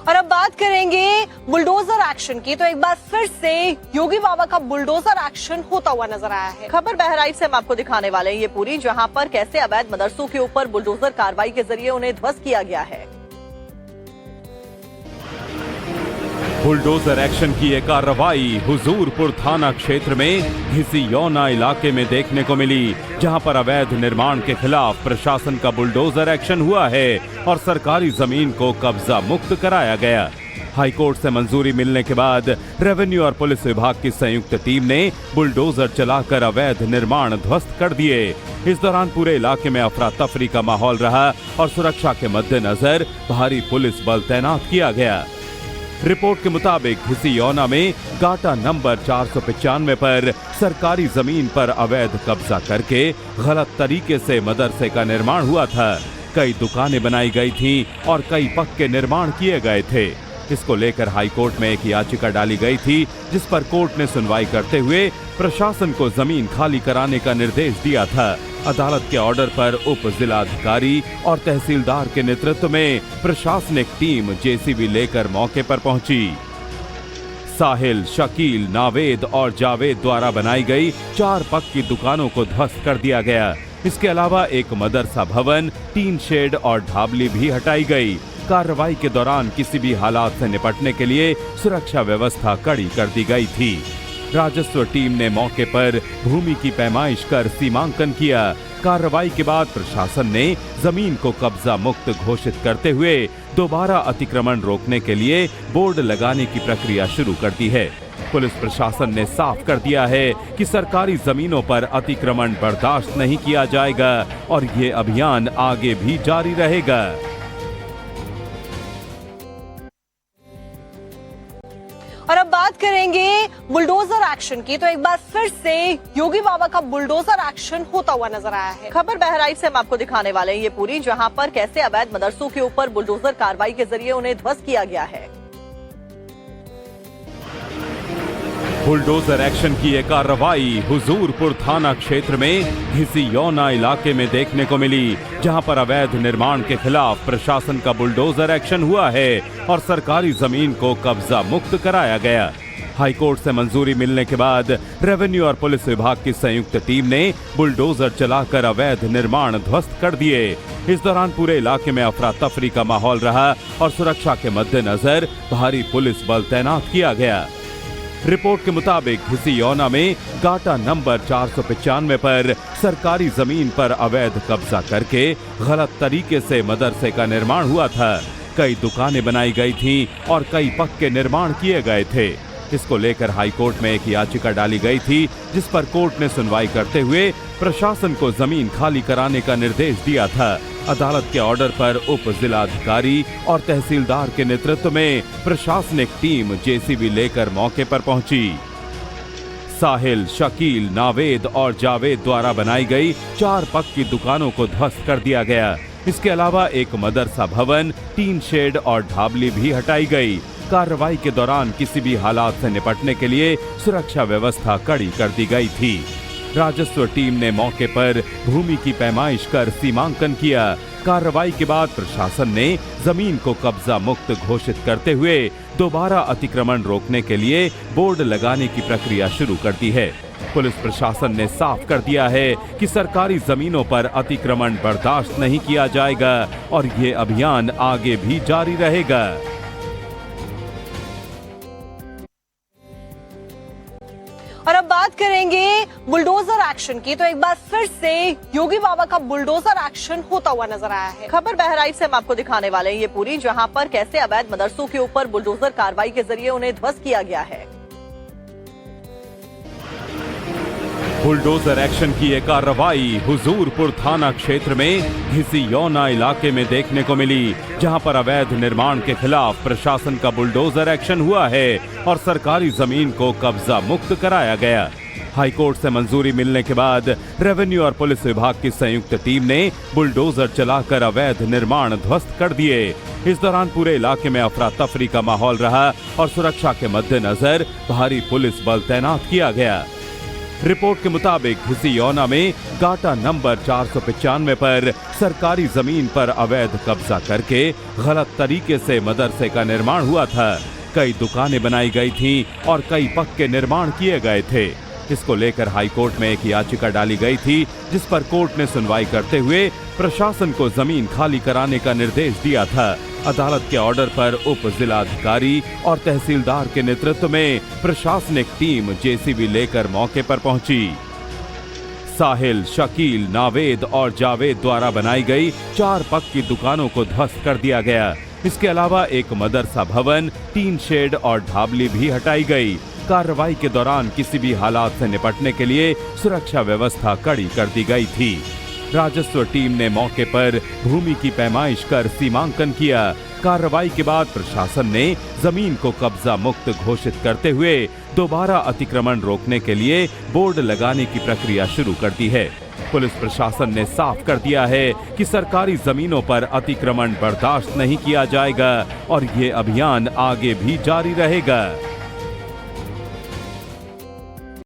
और अब बात करेंगे बुलडोजर एक्शन की। तो एक बार फिर से योगी बाबा का बुलडोजर एक्शन होता हुआ नजर आया है। खबर बहराइच से हम आपको दिखाने वाले हैं ये पूरी, जहां पर कैसे अवैध मदरसों के ऊपर बुलडोजर कार्रवाई के जरिए उन्हें ध्वस्त किया गया है। बुलडोजर एक्शन की ये कार्रवाई हुजूरपुर थाना क्षेत्र में घिसियौना इलाके में देखने को मिली, जहां पर अवैध निर्माण के खिलाफ प्रशासन का बुलडोजर एक्शन हुआ है और सरकारी जमीन को कब्जा मुक्त कराया गया। हाईकोर्ट से मंजूरी मिलने के बाद रेवेन्यू और पुलिस विभाग की संयुक्त टीम ने बुलडोजर चलाकर अवैध निर्माण ध्वस्त कर दिए। इस दौरान पूरे इलाके में अफरा तफरी का माहौल रहा और सुरक्षा के मद्देनजर भारी पुलिस बल तैनात किया गया। रिपोर्ट के मुताबिक घिसियौना में गाटा नंबर 495 पर सरकारी जमीन पर अवैध कब्जा करके गलत तरीके से मदरसे का निर्माण हुआ था। कई दुकानें बनाई गई थीं और कई पक्के निर्माण किए गए थे। इसको लेकर हाईकोर्ट में एक याचिका डाली गई थी, जिस पर कोर्ट ने सुनवाई करते हुए प्रशासन को जमीन खाली कराने का निर्देश दिया था। अदालत के ऑर्डर पर उप जिलाधिकारी और तहसीलदार के नेतृत्व में प्रशासनिक टीम जेसीबी लेकर मौके पर पहुंची। साहिल, शकील, नावेद और जावेद द्वारा बनाई गई 4 पक्की दुकानों को ध्वस्त कर दिया गया। इसके अलावा एक मदरसा भवन, टीन शेड और ढाबली भी हटाई गई। कार्रवाई के दौरान किसी भी हालात से निपटने के लिए सुरक्षा व्यवस्था कड़ी कर दी गई थी। राजस्व टीम ने मौके पर भूमि की पैमाइश कर सीमांकन किया। कार्रवाई के बाद प्रशासन ने जमीन को कब्जा मुक्त घोषित करते हुए दोबारा अतिक्रमण रोकने के लिए बोर्ड लगाने की प्रक्रिया शुरू कर दी है। पुलिस प्रशासन ने साफ कर दिया है कि सरकारी जमीनों पर अतिक्रमण बर्दाश्त नहीं किया जाएगा और ये अभियान आगे भी जारी रहेगा। और अब बात करेंगे बुलडोजर एक्शन की। तो एक बार फिर से योगी बाबा का बुलडोजर एक्शन होता हुआ नजर आया है। खबर बहराइच से हम आपको दिखाने वाले हैं ये पूरी, जहां पर कैसे अवैध मदरसों के ऊपर बुलडोजर कार्रवाई के जरिए उन्हें ध्वस्त किया गया है। बुलडोजर एक्शन की ये कार्रवाई हुजूरपुर थाना क्षेत्र में घिसियौना इलाके में देखने को मिली, जहां पर अवैध निर्माण के खिलाफ प्रशासन का बुलडोजर एक्शन हुआ है और सरकारी जमीन को कब्जा मुक्त कराया गया। हाईकोर्ट से मंजूरी मिलने के बाद रेवेन्यू और पुलिस विभाग की संयुक्त टीम ने बुलडोजर चलाकर अवैध निर्माण ध्वस्त कर दिए। इस दौरान पूरे इलाके में अफरा तफरी का माहौल रहा और सुरक्षा के मद्देनजर भारी पुलिस बल तैनात किया गया। रिपोर्ट के मुताबिक घिसियौना में गाटा नंबर 495 पर सरकारी जमीन पर अवैध कब्जा करके गलत तरीके से मदरसे का निर्माण हुआ था। कई दुकानें बनाई गई थीं और कई पक्के निर्माण किए गए थे। इसको लेकर हाईकोर्ट में एक याचिका डाली गई थी, जिस पर कोर्ट ने सुनवाई करते हुए प्रशासन को जमीन खाली कराने का निर्देश दिया था। अदालत के ऑर्डर पर उप जिलाधिकारी और तहसीलदार के नेतृत्व में प्रशासनिक टीम जेसीबी लेकर मौके पर पहुंची। साहिल, शकील, नावेद और जावेद द्वारा बनाई गई 4 पक्की दुकानों को ध्वस्त कर दिया गया। इसके अलावा एक मदरसा भवन, टीन शेड और ढाबली भी हटाई गई। कार्रवाई के दौरान किसी भी हालात से निपटने के लिए सुरक्षा व्यवस्था कड़ी कर दी गई थी। राजस्व टीम ने मौके पर भूमि की पैमाइश कर सीमांकन किया। कार्रवाई के बाद प्रशासन ने जमीन को कब्जा मुक्त घोषित करते हुए दोबारा अतिक्रमण रोकने के लिए बोर्ड लगाने की प्रक्रिया शुरू कर दी है। पुलिस प्रशासन ने साफ कर दिया है कि सरकारी जमीनों पर अतिक्रमण बर्दाश्त नहीं किया जाएगा और ये अभियान आगे भी जारी रहेगा। और अब बात करेंगे बुलडोजर एक्शन की। तो एक बार फिर से योगी बाबा का बुलडोजर एक्शन होता हुआ नजर आया है। खबर बहराइच से हम आपको दिखाने वाले हैं ये पूरी, जहां पर कैसे अवैध मदरसों के ऊपर बुलडोजर कार्रवाई के जरिए उन्हें ध्वस्त किया गया है। बुलडोजर एक्शन की ये कार्रवाई हुजूरपुर थाना क्षेत्र में घिसियौना इलाके में देखने को मिली, जहां पर अवैध निर्माण के खिलाफ प्रशासन का बुलडोजर एक्शन हुआ है और सरकारी जमीन को कब्जा मुक्त कराया गया। हाईकोर्ट से मंजूरी मिलने के बाद रेवेन्यू और पुलिस विभाग की संयुक्त टीम ने बुलडोजर चलाकर अवैध निर्माण ध्वस्त कर दिए। इस दौरान पूरे इलाके में अफरा तफरी का माहौल रहा और सुरक्षा के मद्देनजर भारी पुलिस बल तैनात किया गया। रिपोर्ट के मुताबिक घिसियोना में गाटा नंबर 495 पर सरकारी जमीन पर अवैध कब्जा करके गलत तरीके से मदरसे का निर्माण हुआ था। कई दुकानें बनाई गई थीं और कई पक्के निर्माण किए गए थे। इसको लेकर हाई कोर्ट में एक याचिका डाली गई थी, जिस पर कोर्ट ने सुनवाई करते हुए प्रशासन को जमीन खाली कराने का निर्देश दिया था। अदालत के ऑर्डर पर उप जिलाधिकारी और तहसीलदार के नेतृत्व में प्रशासनिक टीम जेसीबी लेकर मौके पर पहुंची। साहिल, शकील, नावेद और जावेद द्वारा बनाई गई 4 पक्की दुकानों को ध्वस्त कर दिया गया। इसके अलावा एक मदरसा भवन, टीन शेड और ढाबली भी हटाई गई। कार्रवाई के दौरान किसी भी हालात से निपटने के लिए सुरक्षा व्यवस्था कड़ी कर दी गई थी। राजस्व टीम ने मौके पर भूमि की पैमाइश कर सीमांकन किया। कार्रवाई के बाद प्रशासन ने जमीन को कब्जा मुक्त घोषित करते हुए दोबारा अतिक्रमण रोकने के लिए बोर्ड लगाने की प्रक्रिया शुरू कर दी है। पुलिस प्रशासन ने साफ कर दिया है कि सरकारी जमीनों पर अतिक्रमण बर्दाश्त नहीं किया जाएगा और ये अभियान आगे भी जारी रहेगा।